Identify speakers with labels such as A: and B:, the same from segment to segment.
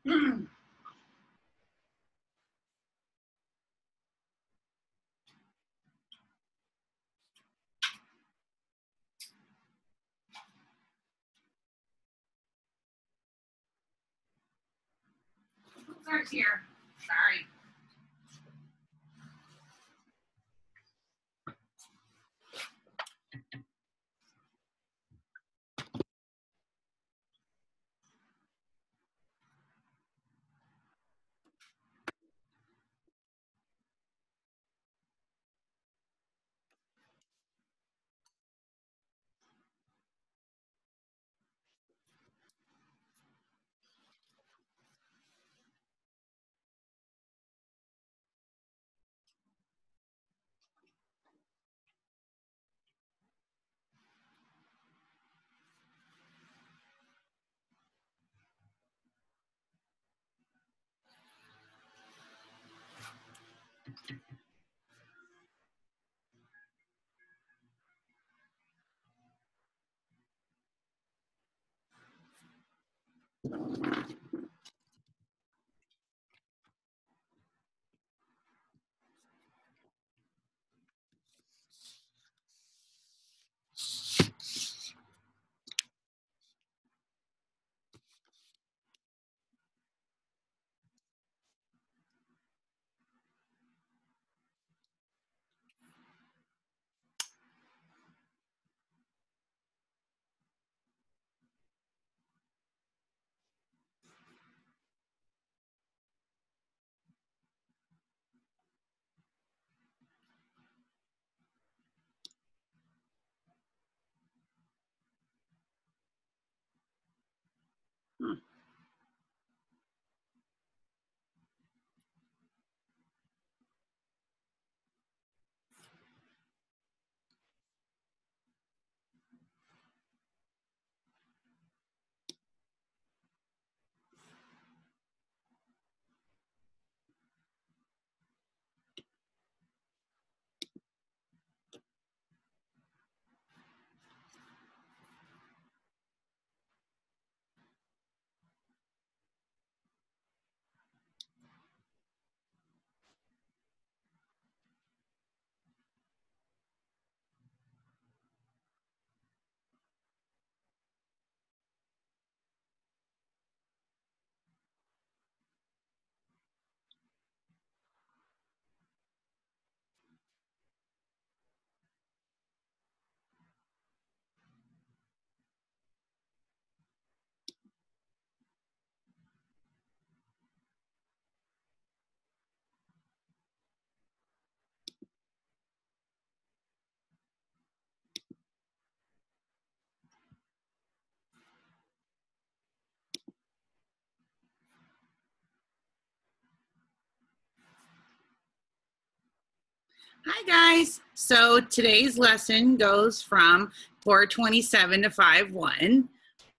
A: Starts here. Sorry. Hi guys, so today's lesson goes from 427 to 5-1.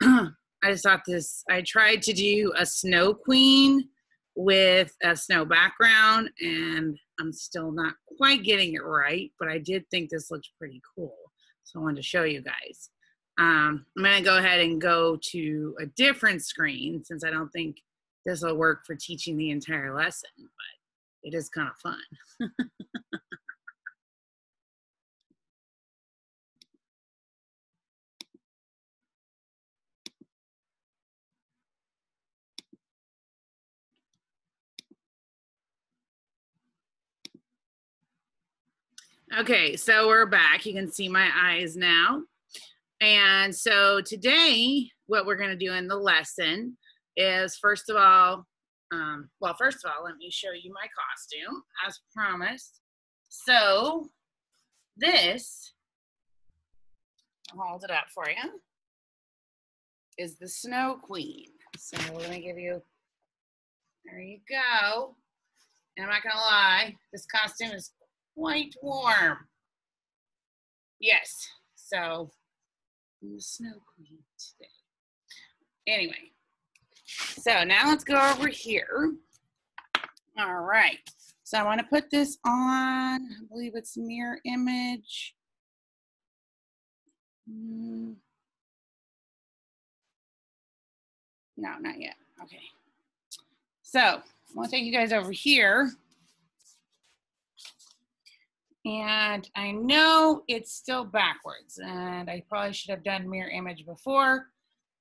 A: I just thought I tried to do a snow queen with a snow background and I'm still not quite getting it right, but I did think this looks pretty cool. So I wanted to show you guys. I'm gonna go ahead and go to a different screen since I don't think this will work for teaching the entire lesson, but it is kind of fun. Okay, so we're back. You can see my eyes now. And so today, what we're going to do in the lesson is, first of all, let me show you my costume as promised. So this, I'll hold it up for you, is the Snow Queen. So we're going to give you, there you go. And I'm not going to lie, this costume is quite warm. Yes, so I'm the Snow Queen today. Anyway, so now let's go over here. All right, so I want to put this on, I believe it's mirror image. No, not yet. Okay. So I want to take you guys over here. And I know it's still backwards, and I probably should have done mirror image before,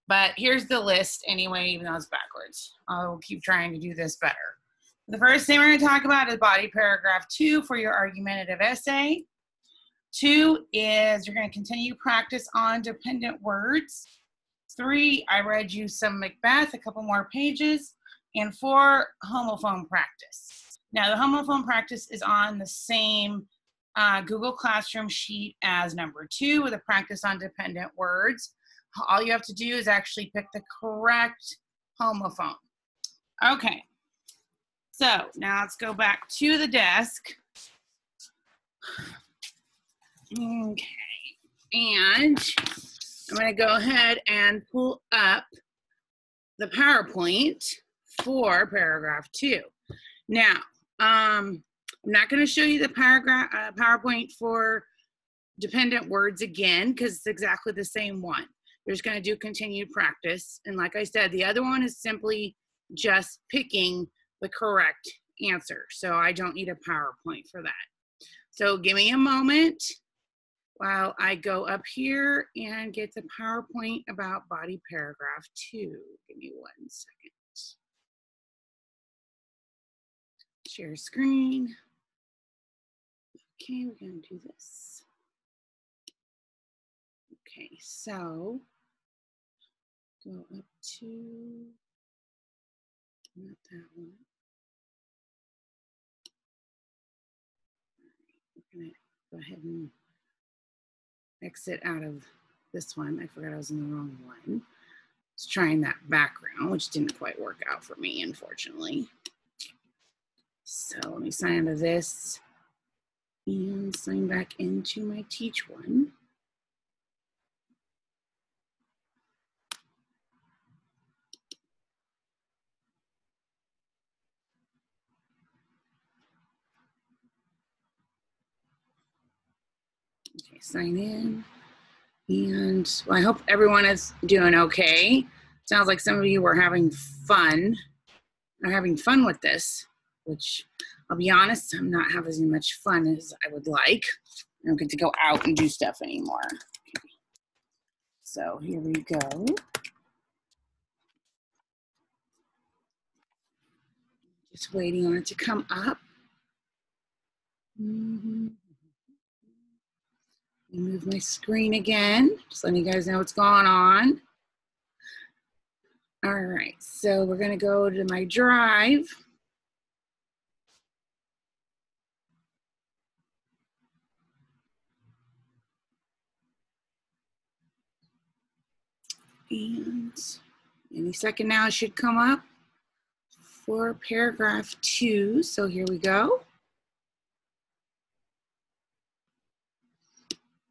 A: but here's the list anyway, even though it's backwards. I'll keep trying to do this better. The first thing we're going to talk about is body paragraph 2 for your argumentative essay. 2 is you're going to continue practice on dependent words. 3, I read you some Macbeth, a couple more pages. And 4, homophone practice. Now the homophone practice is on the same Google Classroom sheet as number 2 with a practice on dependent words. All you have to do is actually pick the correct homophone. Okay, so now let's go back to the desk. Okay, and I'm going to go ahead and pull up the PowerPoint for paragraph 2. Now, I'm not going to show you the PowerPoint for dependent words again because it's exactly the same one. You're just going to do continued practice. And like I said, the other one is simply just picking the correct answer. So I don't need a PowerPoint for that. So give me a moment while I go up here and get the PowerPoint about body paragraph 2. Give me 1 second. Share screen. Okay, we're going to do this. Okay, so go up to, not that one. We're going to go ahead and exit out of this one. I forgot I was in the wrong one. I was trying that background, which didn't quite work out for me, unfortunately. So let me sign into this and sign back into my Teach one. Okay, sign in. And well, I hope everyone is doing okay. Sounds like some of you are having fun. Are having fun with this, which I'll be honest, I'm not having as much fun as I would like. I don't get to go out and do stuff anymore. Okay. So here we go. Just waiting on it to come up. Move my screen again, just letting you guys know what's going on. All right, so we're gonna go to my drive. And any second now it should come up for paragraph 2. So here we go.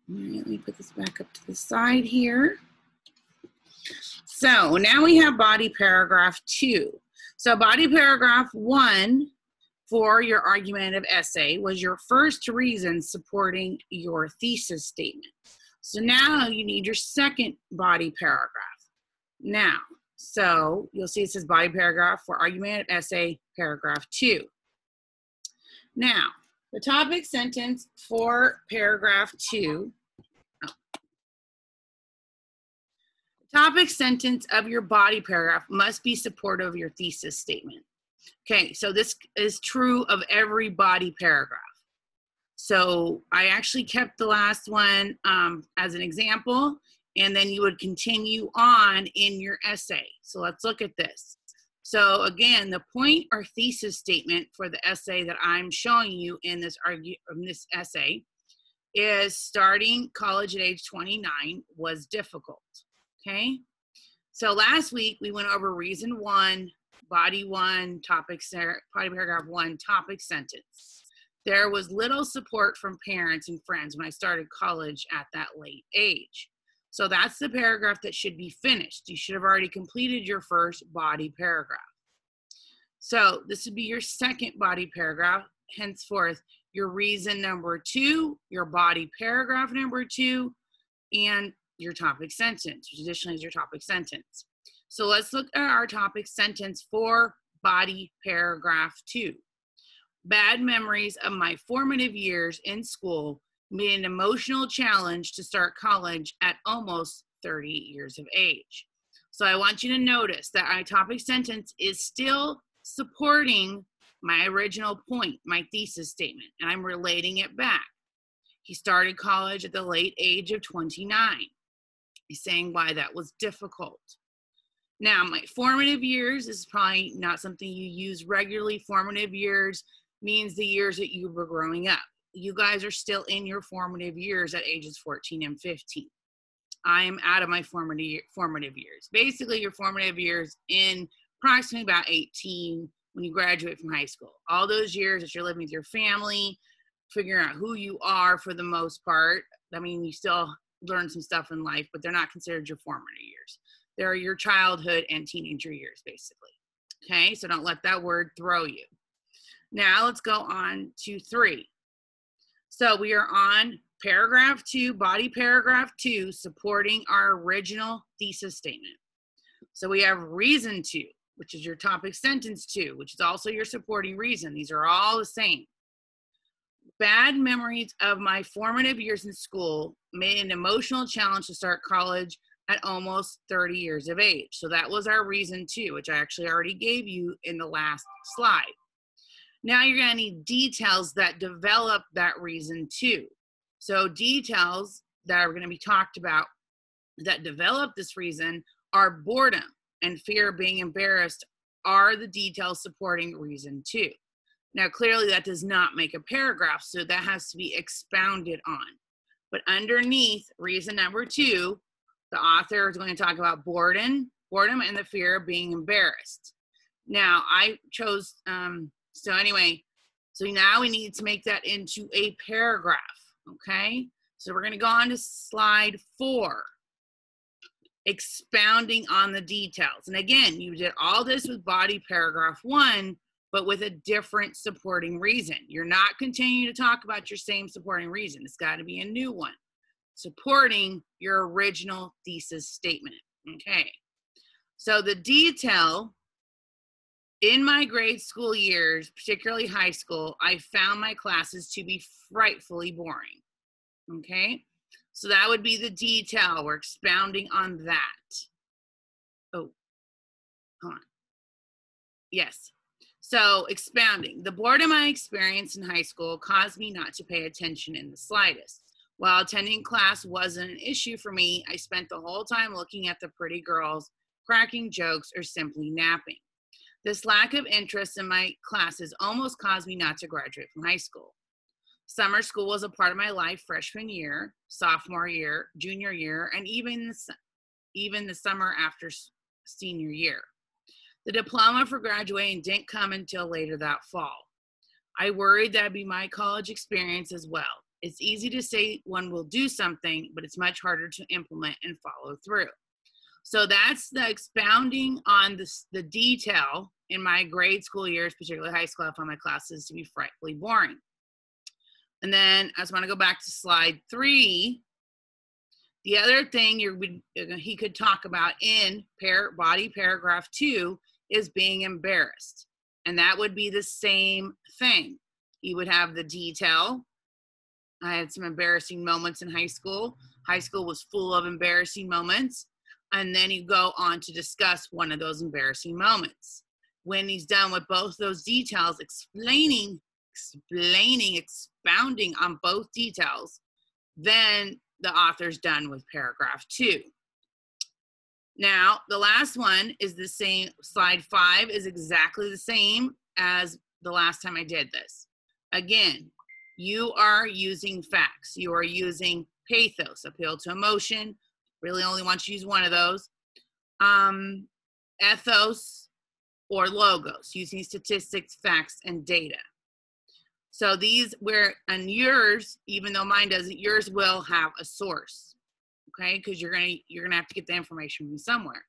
A: All right, let me put this back up to the side here. So now we have body paragraph 2. So body paragraph 1 for your argumentative essay was your first reason supporting your thesis statement. So now you need your second body paragraph. Now, so you'll see it says body paragraph for argumentative essay, paragraph 2. Now, the topic sentence for paragraph 2, the topic sentence of your body paragraph must be supportive of your thesis statement. Okay, so this is true of every body paragraph. So I actually kept the last one as an example, and then you would continue on in your essay. So let's look at this. So again, the point or thesis statement for the essay that I'm showing you in this essay is starting college at age 29 was difficult, okay? So last week we went over reason 1, body 1, body paragraph 1, topic sentence. There was little support from parents and friends when I started college at that late age. So that's the paragraph that should be finished. You should have already completed your first body paragraph. So this would be your second body paragraph, henceforth your reason number 2, your body paragraph number 2, and your topic sentence, which additionally is your topic sentence. So let's look at our topic sentence for body paragraph 2. Bad memories of my formative years in school made an emotional challenge to start college at almost 30 years of age. So I want you to notice that my topic sentence is still supporting my original point, my thesis statement, and I'm relating it back. He started college at the late age of 29. He's saying why that was difficult. Now, my formative years is probably not something you use regularly. Formative years means the years that you were growing up. You guys are still in your formative years at ages 14 and 15. I am out of my formative years. Basically, your formative years in approximately about 18 when you graduate from high school. All those years that you're living with your family, figuring out who you are for the most part. I mean, you still learn some stuff in life, but they're not considered your formative years. They're your childhood and teenager years, basically. Okay, so don't let that word throw you. Now let's go on to 3. So we are on paragraph 2, body paragraph 2, supporting our original thesis statement. So we have reason to, which is your topic sentence 2, which is also your supporting reason. These are all the same. Bad memories of my formative years in school made an emotional challenge to start college at almost 30 years of age. So that was our reason 2, which I actually already gave you in the last slide. Now you're going to need details that develop that reason 2. So details that are going to be talked about that develop this reason are boredom and fear of being embarrassed are the details supporting reason 2. Now clearly that does not make a paragraph, so that has to be expounded on. But underneath reason number 2, the author is going to talk about boredom and the fear of being embarrassed. Now I chose, so now we need to make that into a paragraph, okay? So we're going to go on to slide 4, expounding on the details. And again, you did all this with body paragraph 1, but with a different supporting reason. You're not continuing to talk about your same supporting reason. It's got to be a new one, supporting your original thesis statement, okay? So the detail, in my grade school years, particularly high school, I found my classes to be frightfully boring, okay? So that would be the detail. We're expounding on that. Oh, hold on. Yes. So expounding. The boredom I experienced in high school caused me not to pay attention in the slightest. While attending class wasn't an issue for me, I spent the whole time looking at the pretty girls, cracking jokes, or simply napping. This lack of interest in my classes almost caused me not to graduate from high school. Summer school was a part of my life freshman year, sophomore year, junior year, and even the summer after senior year. The diploma for graduating didn't come until later that fall. I worried that'd be my college experience as well. It's easy to say one will do something, but it's much harder to implement and follow through. So that's the expounding on the detail. In my grade school years, particularly high school, I found my classes to be frightfully boring. And then I just want to go back to slide 3. The other thing he could talk about in body paragraph 2 is being embarrassed. And that would be the same thing. He would have the detail. I had some embarrassing moments in high school. High school was full of embarrassing moments. And then you go on to discuss one of those embarrassing moments. When he's done with both those details, expounding on both details, then the author's done with paragraph 2. Now, the last one is the same. Slide 5 is exactly the same as the last time I did this. Again, you are using facts. You are using pathos, appeal to emotion. Really only want you to use one of those. Ethos or logos, using statistics, facts, and data. So these and yours, even though mine doesn't, yours will have a source, okay? Because you're gonna have to get the information from somewhere.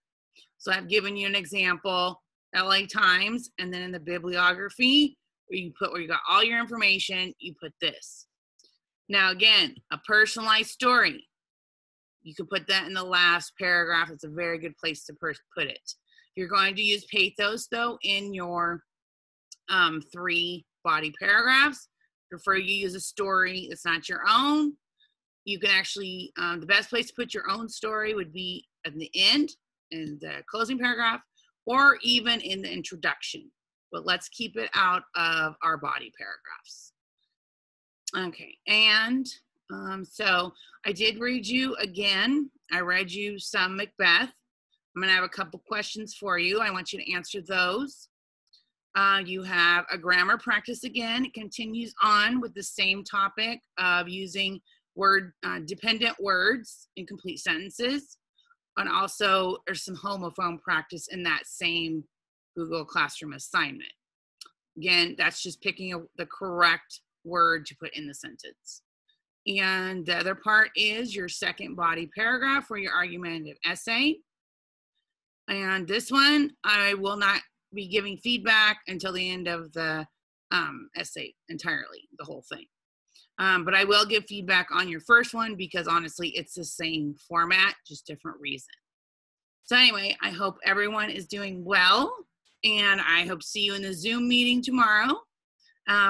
A: So I've given you an example, LA Times, and then in the bibliography, where you got all your information, you put this. Now again, a personalized story. You could put that in the last paragraph. It's a very good place to put it. You're going to use pathos, though, in your 3 body paragraphs. Prefer you use a story that's not your own. You can actually, the best place to put your own story would be at the end, in the closing paragraph, or even in the introduction. But let's keep it out of our body paragraphs. Okay, and so I did read you again. I read you some Macbeth. I'm going to have a couple questions for you. I want you to answer those. You have a grammar practice again. It continues on with the same topic of using dependent words in complete sentences. And also there's some homophone practice in that same Google Classroom assignment. Again, that's just picking the correct word to put in the sentence. And the other part is your second body paragraph for your argumentative essay. And this one, I will not be giving feedback until the end of the essay entirely, the whole thing. But I will give feedback on your first one because honestly, it's the same format, just different reason. So anyway, I hope everyone is doing well, and I hope to see you in the Zoom meeting tomorrow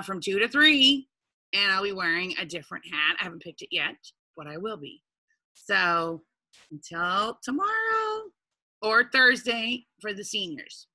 A: from 2 to 3, and I'll be wearing a different hat. I haven't picked it yet, but I will be. So until tomorrow or Thursday for the seniors.